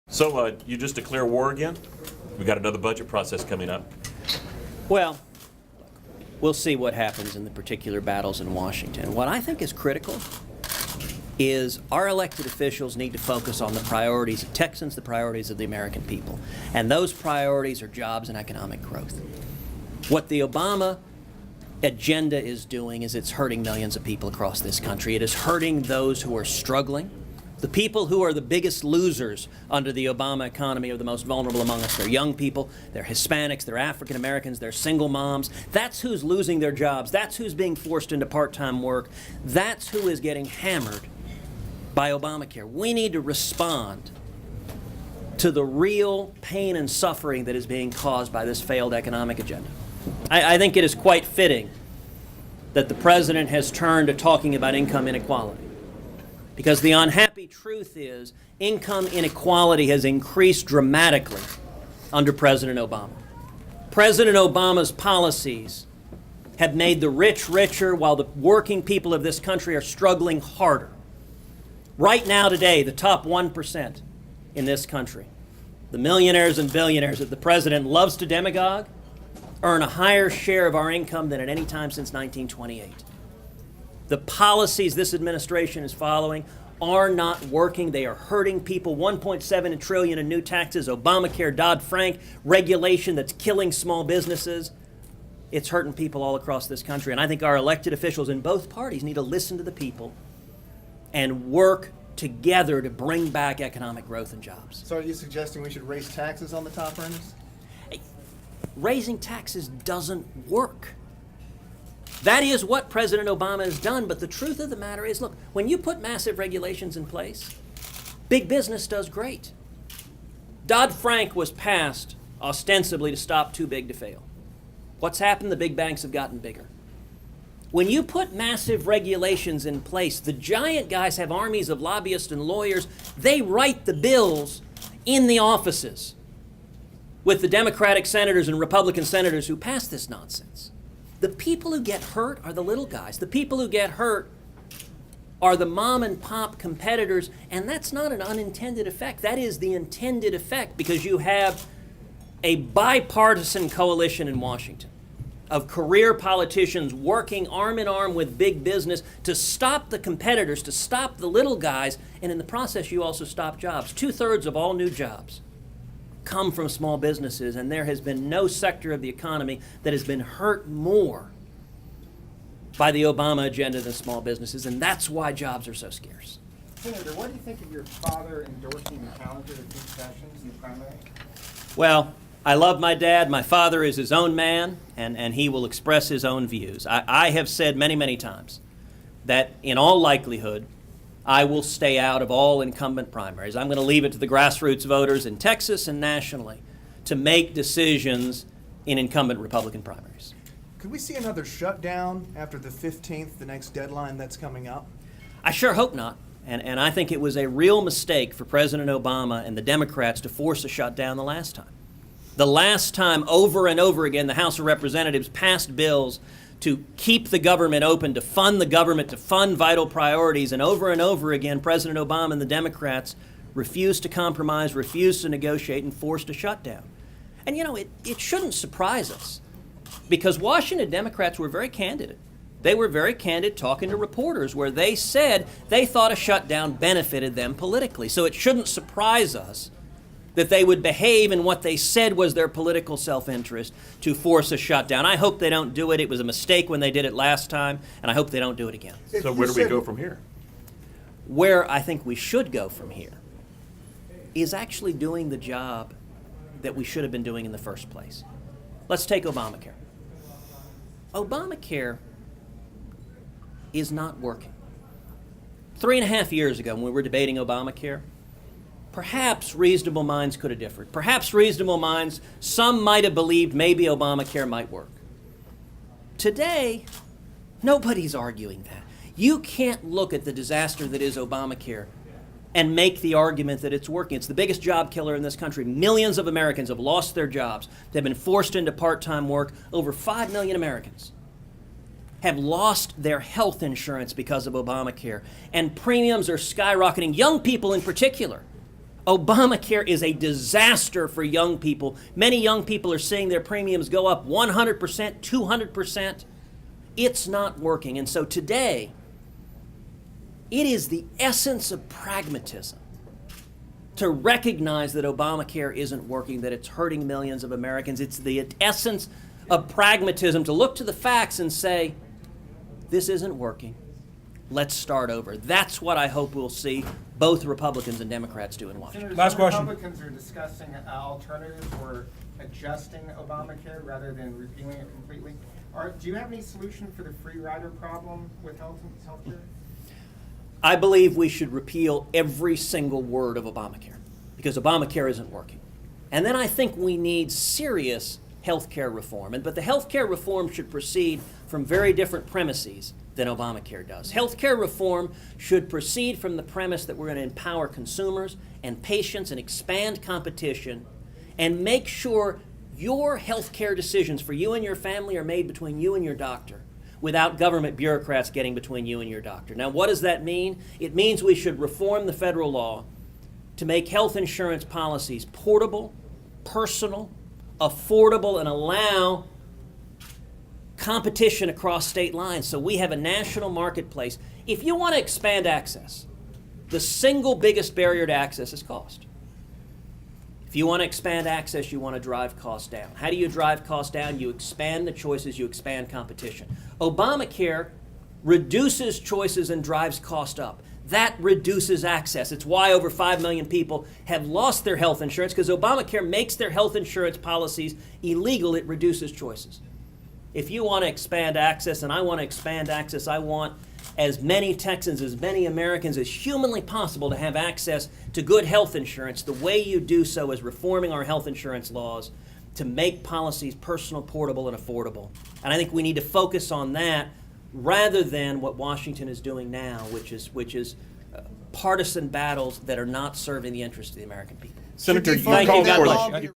So you just declare war again? We got another budget process coming up. Well, we'll see what happens in the particular battles in Washington. What I think is critical is our elected officials need to focus on the priorities of Texans, the priorities of the American people. And those priorities are jobs and economic growth. What the Obama agenda is doing is it's hurting millions of people across this country. It is hurting those who are struggling. The people who are the biggest losers under the Obama economy are the most vulnerable among us. They're young people, they're Hispanics, they're African Americans, they're single moms. That's who's losing their jobs. That's who's being forced into part-time work. That's who is getting hammered by Obamacare. We need to respond to the real pain and suffering that is being caused by this failed economic agenda. I think it is quite fitting that the president has turned to talking about income inequality. Because the unhappy truth is income inequality has increased dramatically under President Obama. President Obama's policies have made the rich richer while the working people of this country are struggling harder. Right now today, the top 1% in this country, the millionaires and billionaires that the president loves to demagogue, earn a higher share of our income than at any time since 1928. The policies this administration is following are not working. They are hurting people. $1.7 trillion in new taxes, Obamacare, Dodd-Frank, regulation that's killing small businesses. It's hurting people all across this country. And I think our elected officials in both parties need to listen to the people and work together to bring back economic growth and jobs. So are you suggesting we should raise taxes on the top earners? Raising taxes doesn't work. That is what President Obama has done, but the truth of the matter is, look, when you put massive regulations in place, big business does great. Dodd-Frank was passed ostensibly to stop too big to fail. What's happened? The big banks have gotten bigger. When you put massive regulations in place, the giant guys have armies of lobbyists and lawyers. They write the bills in the offices with the Democratic senators and Republican senators who pass this nonsense. The people who get hurt are the little guys. The people who get hurt are the mom and pop competitors, and that's not an unintended effect. That is the intended effect because you have a bipartisan coalition in Washington of career politicians working arm in arm with big business to stop the competitors, to stop the little guys, and in the process you also stop jobs. 2/3 of all new jobs come from small businesses, and there has been no sector of the economy that has been hurt more by the Obama agenda than small businesses, and that's why jobs are so scarce. Senator, what do you think of your father endorsing the calendar of Pete Sessions in the primary? Well, I love my dad. My father is his own man, and he will express his own views. I have said many, many times that in all likelihood, I will stay out of all incumbent primaries. I'm going to leave it to the grassroots voters in Texas and nationally to make decisions in incumbent Republican primaries. Could we see another shutdown after the 15th, the next deadline that's coming up? I sure hope not. And I think it was a real mistake for President Obama and the Democrats to force a shutdown the last time. The last time, over and over again, the House of Representatives passed bills to keep the government open, to fund the government, to fund vital priorities. And over again, President Obama and the Democrats refused to compromise, refused to negotiate, and forced a shutdown. And you know, it shouldn't surprise us because Washington Democrats were very candid. They were very candid talking to reporters where they said they thought a shutdown benefited them politically. So it shouldn't surprise us that they would behave in what they said was their political self-interest to force a shutdown. I hope they don't do it. It was a mistake when they did it last time, and I hope they don't do it again. So where do we go from here? Where I think we should go from here is actually doing the job that we should have been doing in the first place. Let's take Obamacare. Obamacare is not working. 3.5 years ago when we were debating Obamacare, perhaps reasonable minds could have differed. Perhaps reasonable minds, some might have believed maybe Obamacare might work. Today, nobody's arguing that. You can't look at the disaster that is Obamacare and make the argument that it's working. It's the biggest job killer in this country. Millions of Americans have lost their jobs. They've been forced into part-time work. Over 5 million Americans have lost their health insurance because of Obamacare. And premiums are skyrocketing. Young people in particular Obamacare is a disaster for young people. Many young people are seeing their premiums go up 100%, 200%. It's not working. And so today, it is the essence of pragmatism to recognize that Obamacare isn't working, that it's hurting millions of Americans. It's the essence of pragmatism to look to the facts and say, this isn't working. Let's start over. That's what I hope we'll see both Republicans and Democrats do in Washington. Senators, Last some question. Republicans are discussing alternatives for adjusting Obamacare rather than repealing it completely. Do you have any solution for the free rider problem with healthcare? I believe we should repeal every single word of Obamacare because Obamacare isn't working. And then I think we need serious health care reform. But the health care reform should proceed from very different premises than Obamacare does. Health care reform should proceed from the premise that we're going to empower consumers and patients and expand competition and make sure your health care decisions for you and your family are made between you and your doctor without government bureaucrats getting between you and your doctor. Now, what does that mean? It means we should reform the federal law to make health insurance policies portable, personal, affordable, and allow competition across state lines so we have a national marketplace. If you want to expand access, the single biggest barrier to access is cost. If you want to expand access, you want to drive costs down. How do you drive costs down? You expand the choices, you expand competition. Obamacare reduces choices and drives cost up. That reduces access. It's why over 5 million people have lost their health insurance, because Obamacare makes their health insurance policies illegal. It reduces choices. If you want to expand access, and I want to expand access, I want as many Texans, as many Americans as humanly possible to have access to good health insurance. The way you do so is reforming our health insurance laws to make policies personal, portable, and affordable. And I think we need to focus on that rather than what Washington is doing now, which is partisan battles that are not serving the interests of the American people. Senator, Should you defund Thank you. called God for bless all you.